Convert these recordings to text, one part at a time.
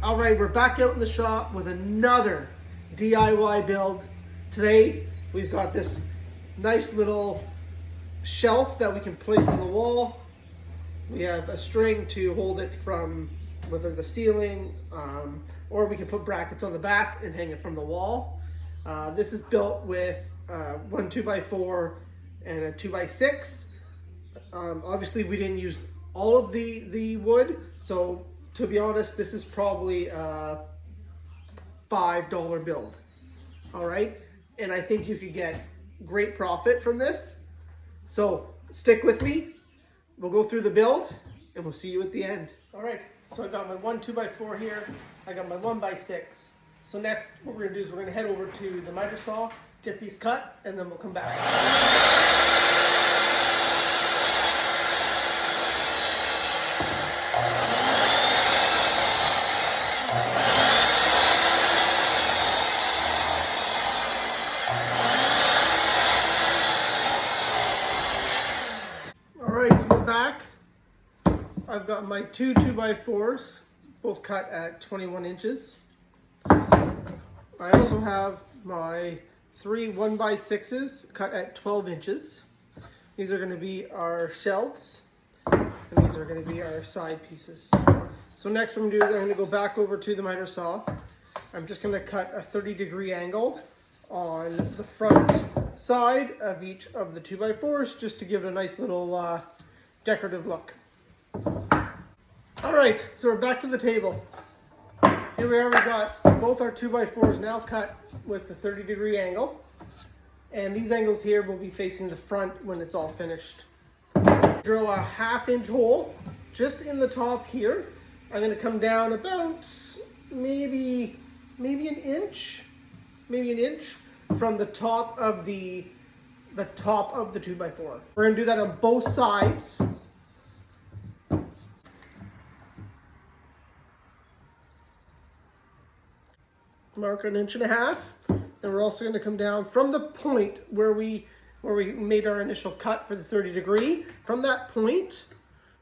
All right, we're back out in the shop with another DIY build. Today, we've got this nice little shelf that we can place on the wall. We have a string to hold it from whether the ceiling, or we can put brackets on the back and hang it from the wall. This is built with one 2x4 and a 2x6. Obviously, we didn't use all of the wood, so to be honest, this is probably a $5 build. All right, and I think you could get great profit from this. So stick with me. We'll go through the build and we'll see you at the end. All right, so I got my one 2x4 here. I got my 1x6. So next, what we're gonna do is we're gonna head over to the miter saw, get these cut, and then we'll come back. I've got my two 2x4s, both cut at 21 inches. I also have my three 1x6s cut at 12 inches. These are going to be our shelves, and these are going to be our side pieces. So next what I'm going to do is I'm going to go back over to the miter saw. I'm just going to cut a 30-degree angle on the front side of each of the 2x4s just to give it a nice little decorative look. All right, so we're back to the table. Here we are, we've got both our 2x4s now cut with the 30-degree angle. And these angles here will be facing the front when it's all finished. Drill a 1/2-inch hole just in the top here. I'm gonna come down about maybe an inch from the top of the 2x4. We're gonna do that on both sides. Mark 1.5 inches. Then we're also going to come down from the point where we made our initial cut for the 30-degree. From that point,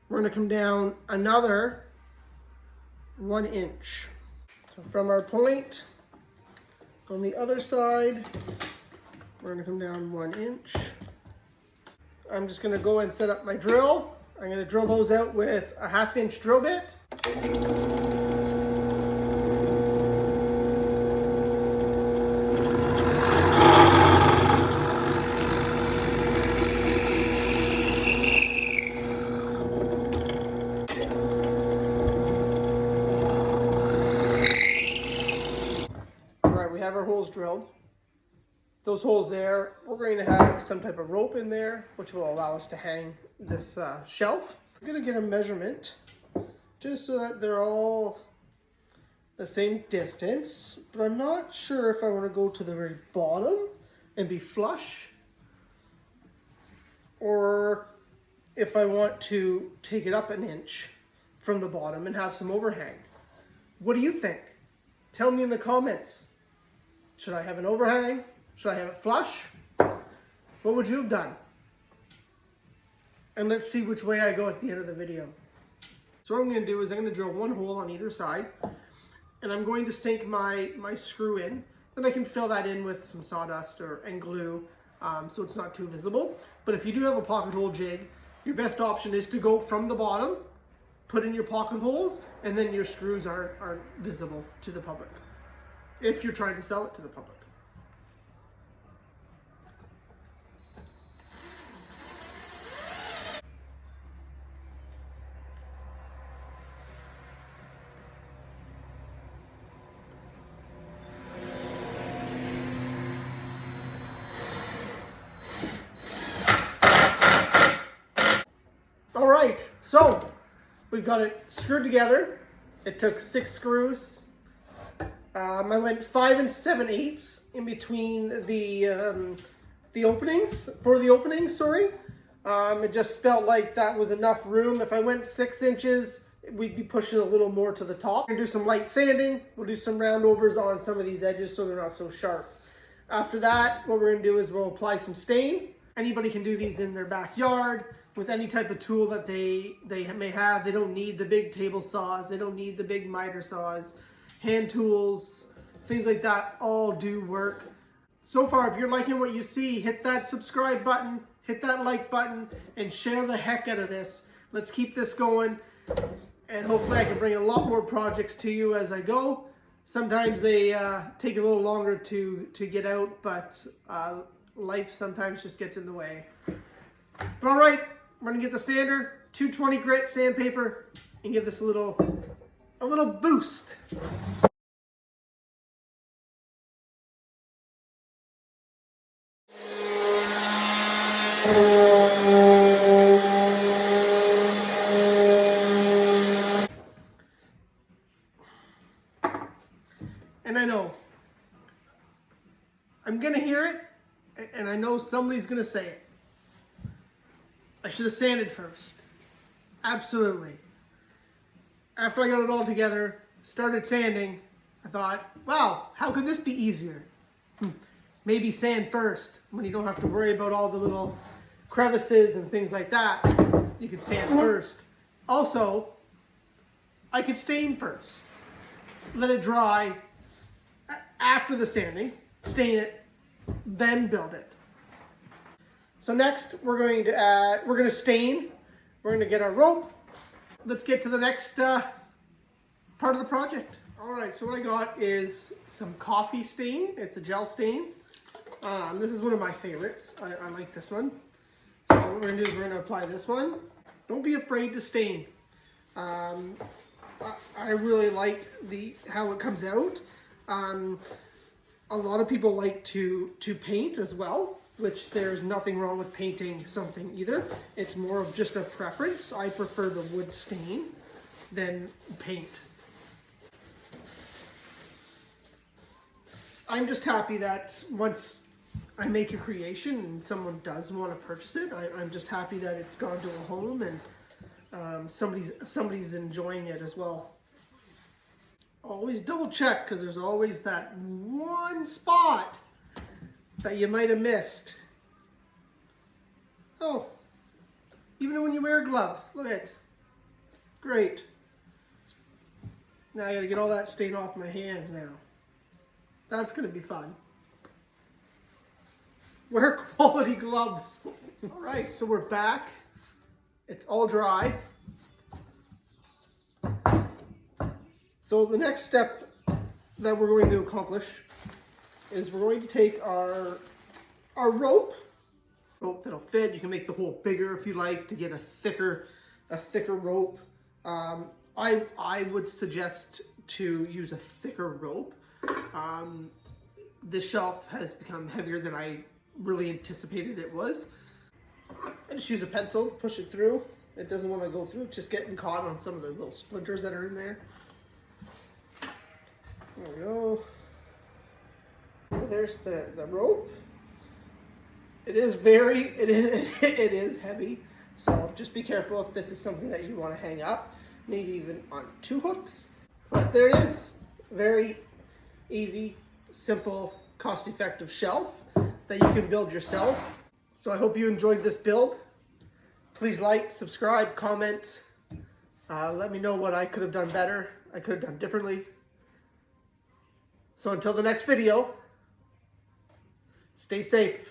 we're going to come down another 1 inch. So from our point on the other side, we're going to come down 1 inch. I'm just going to go and set up my drill. I'm going to drill those out with a 1/2-inch drill bit. Have our holes drilled. Those holes there, we're going to have some type of rope in there, which will allow us to hang this shelf. I'm going to get a measurement just so that they're all the same distance, but I'm not sure if I want to go to the very bottom and be flush, or if I want to take it up 1 inch from the bottom and have some overhang. What do you think? Tell me in the comments. Should I have an overhang? Should I have it flush? What would you have done? And let's see which way I go at the end of the video. So what I'm going to do is I'm going to drill one hole on either side, and I'm going to sink my screw in. Then I can fill that in with some sawdust and glue, so it's not too visible. But if you do have a pocket hole jig, your best option is to go from the bottom, put in your pocket holes, and then your screws aren't visible to the public, if you're trying to sell it to the public. All right, so we've got it screwed together. It took 6 screws. I went 5 7/8 in between the openings, it just felt like that was enough room. If I went 6 inches, we'd be pushing a little more to the top. We're gonna do some light sanding. We'll do some round overs on some of these edges so they're not so sharp. After that, what we're gonna do is we'll apply some stain. Anybody can do these in their backyard with any type of tool that they may have. They don't need the big table saws. They don't need the big miter saws. hand tools, things like that all do work. So far, if you're liking what you see, hit that subscribe button, hit that like button, and share the heck out of this. Let's keep this going, and hopefully I can bring a lot more projects to you as I go. Sometimes they take a little longer to get out, but life sometimes just gets in the way. But all right, we're gonna get the sander, 220 grit sandpaper, and give this a little boost. And I know I'm gonna hear it, and I know somebody's gonna say it. I should have sanded first. Absolutely. After I got it all together, started sanding, I thought, wow, how could this be easier? Maybe sand first, when you don't have to worry about all the little crevices and things like that. You can sand first. Also, I could stain first. Let it dry after the sanding, stain it, then build it. So next we're going to stain. We're going to get our rope. Let's get to the next part of the project. All right, so what I got is some coffee stain. It's a gel stain. This is one of my favorites. I like this one. So what we're going to do is we're going to apply this one. Don't be afraid to stain. I really like how it comes out. A lot of people like to paint as well, which there's nothing wrong with painting something either. It's more of just a preference. I prefer the wood stain than paint. I'm just happy that once I make a creation and someone does want to purchase it, I'm just happy that it's gone to a home and somebody's enjoying it as well. Always double check, because there's always that one spot that you might have missed. Oh, even when you wear gloves, look at it. Great. Now I gotta get all that stain off my hands now. That's gonna be fun. Wear quality gloves. All right, so we're back. It's all dry. So the next step that we're going to accomplish is we're going to take our rope that'll fit. You can make the hole bigger if you like to get a thicker rope. I would suggest to use a thicker rope. This shelf has become heavier than I really anticipated it was. I just use a pencil, push it through. It doesn't want to go through, just getting caught on some of the little splinters that are in there. There we go. So there's the rope. It is heavy. So just be careful if this is something that you want to hang up, maybe even on 2 hooks. But there it is. Very easy, simple, cost-effective shelf that you can build yourself. So I hope you enjoyed this build. Please like, subscribe, comment. Let me know what I could have done better, I could have done differently. So until the next video, stay safe.